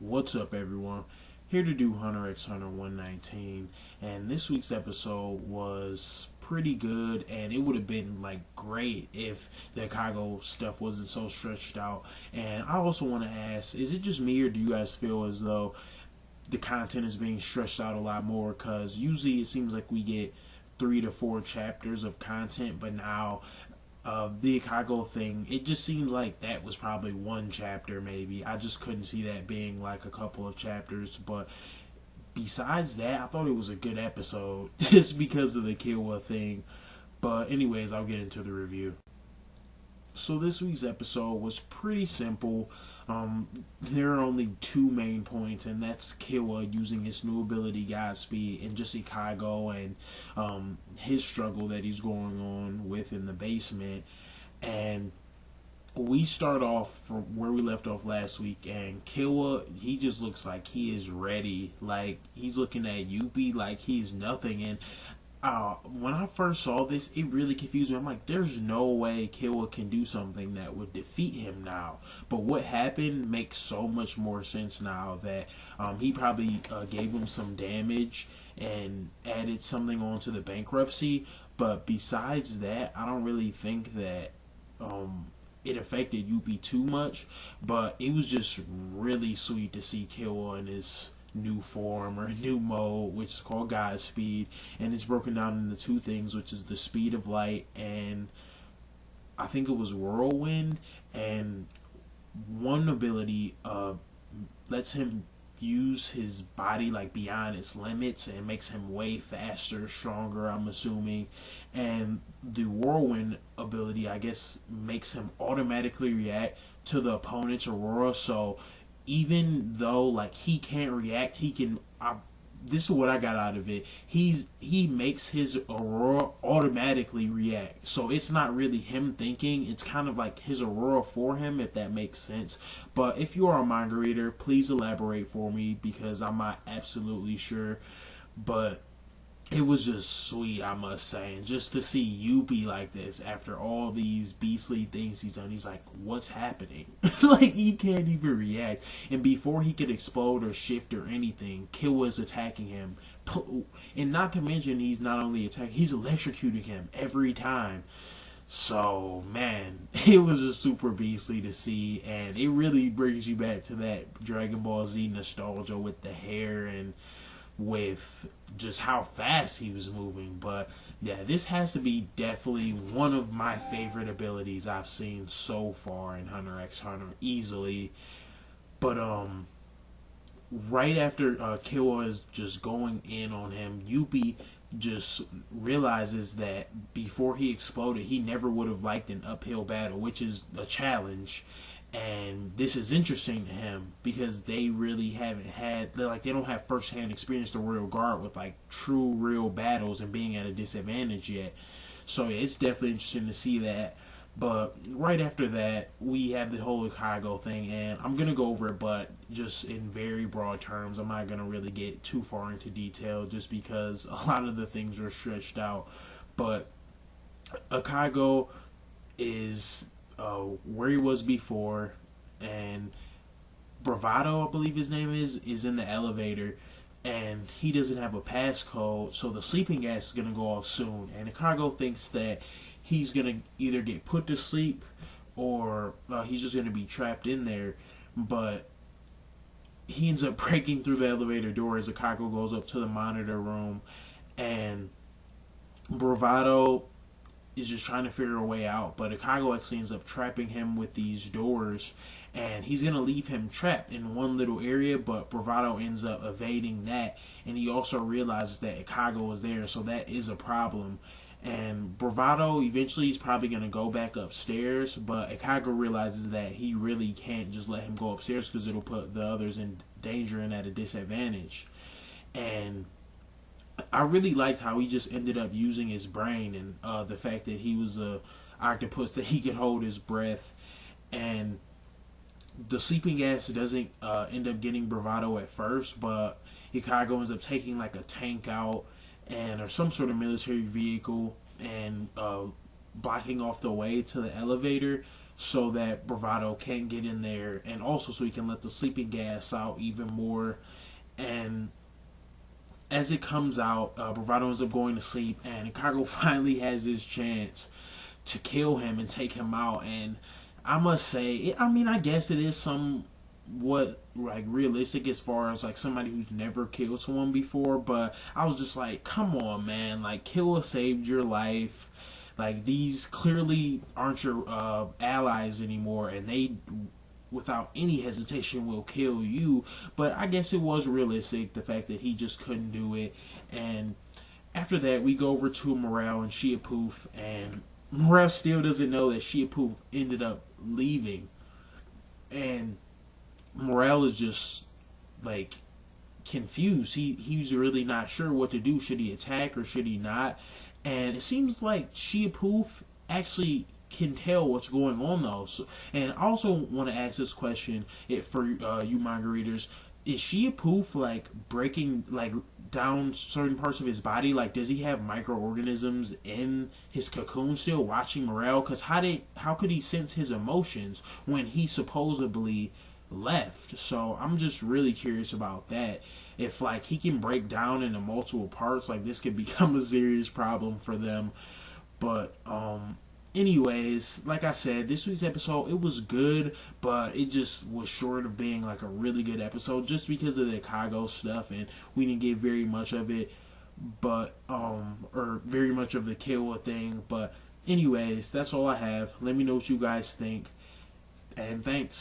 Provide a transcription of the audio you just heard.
What's up, everyone? Here to do Hunter x Hunter 119, and this week's episode was pretty good, and it would have been like great if the Chicago stuff wasn't so stretched out. And I also want to ask, is it just me, or do you guys feel as though the content is being stretched out a lot more? Because usually it seems like we get 3 to 4 chapters of content, but now the Chicago thing, it just seems like that was probably one chapter, maybe. I just couldn't see that being like a couple of chapters. But besides that, I thought it was a good episode just because of the Killua thing. But, anyways, I'll get into the review. So, this week's episode was pretty simple. There are only two main points, and that's Killua using his new ability, Godspeed, and just Chicago and his struggle that he's going on with in the basement. And we start off from where we left off last week, and Killua, he just looks like he is ready. Like, he's looking at Yuppie like he's nothing. And when I first saw this, it really confused me. I'm like, there's no way Killua can do something that would defeat him now. But what happened makes so much more sense now that he probably gave him some damage and added something onto the bankruptcy. But besides that, I don't really think that it affected Yuppie too much. But it was just really sweet to see Killua in his new form or new mode, which is called Godspeed, and it's broken down into two things, which is the speed of light and I think it was Whirlwind. And one ability lets him use his body like beyond its limits and makes him way faster, stronger, I'm assuming. And the Whirlwind ability, I guess, makes him automatically react to the opponent's aurora. So even though like he can't react, he can. This is what I got out of it. He makes his aurora automatically react, so it's not really him thinking. It's kind of like his aurora for him, if that makes sense. But if you are a manga reader, please elaborate for me because I'm not absolutely sure. But it was just sweet, I must say. And just to see you be like this after all these beastly things he's done, he's like, what's happening? Like, he can't even react. And before he could explode or shift or anything, Killua's attacking him. And not to mention, he's not only attacking, he's electrocuting him every time. So, man, it was just super beastly to see. And it really brings you back to that Dragon Ball Z nostalgia with the hair and with just how fast he was moving. But yeah, this has to be definitely one of my favorite abilities I've seen so far in Hunter x Hunter, easily. But right after Killua is just going in on him, Yuppie just realizes that before he exploded, he never would have liked an uphill battle, which is a challenge. And this is interesting to him because they really haven't had, they don't have first-hand experience the Royal Guard with like true real battles and being at a disadvantage yet. So it's definitely interesting to see that. But right after that, we have the whole Chicago thing, and I'm going to go over it, but just in very broad terms. I'm not going to really get too far into detail just because a lot of the things are stretched out. But Chicago is where he was before, and Bravado, I believe his name is in the elevator, and he doesn't have a passcode, so the sleeping gas is going to go off soon. And Chicago thinks that he's going to either get put to sleep or he's just going to be trapped in there. But he ends up breaking through the elevator door as Chicago goes up to the monitor room, and Bravado is just trying to figure a way out, but Chicago actually ends up trapping him with these doors, and he's gonna leave him trapped in one little area, but Bravado ends up evading that, and he also realizes that Chicago is there, so that is a problem. And Bravado eventually is probably gonna go back upstairs, but Chicago realizes that he really can't just let him go upstairs because it'll put the others in danger and at a disadvantage. And I really liked how he just ended up using his brain, and the fact that he was a octopus, that he could hold his breath. And the sleeping gas doesn't end up getting Bravado at first, but Chicago ends up taking like a tank out and or some sort of military vehicle and blocking off the way to the elevator. so that Bravado can't get in there, and also so he can let the sleeping gas out even more. And as it comes out, Bravado ends up going to sleep, and Chicago finally has his chance to kill him and take him out. And I must say, I guess it is somewhat like realistic as far as like somebody who's never killed someone before, but I was just like, come on, man, like Killua saved your life. Like these clearly aren't your allies anymore, and they without any hesitation will kill you. But I guess it was realistic, the fact that he just couldn't do it. And after that, we go over to Morel and Shiapoof, and Morel still doesn't know that Shiapoof ended up leaving. And Morel is just like confused. He's really not sure what to do. Should he attack or should he not? And it seems like Shiapoof actually can tell what's going on though. So, and I also want to ask this question for you manga readers: is Shiapoof like breaking like down certain parts of his body? Like, does he have microorganisms in his cocoon still watching Morel? Because how could he sense his emotions when he supposedly left? So I'm just really curious about that. If like he can break down into multiple parts, like this could become a serious problem for them. But anyways, like I said, this week's episode, it was good, but it just was short of being like a really good episode just because of the Kago stuff, and we didn't get very much of it, but or very much of the Killua thing. But anyways, that's all I have. Let me know what you guys think, and thanks.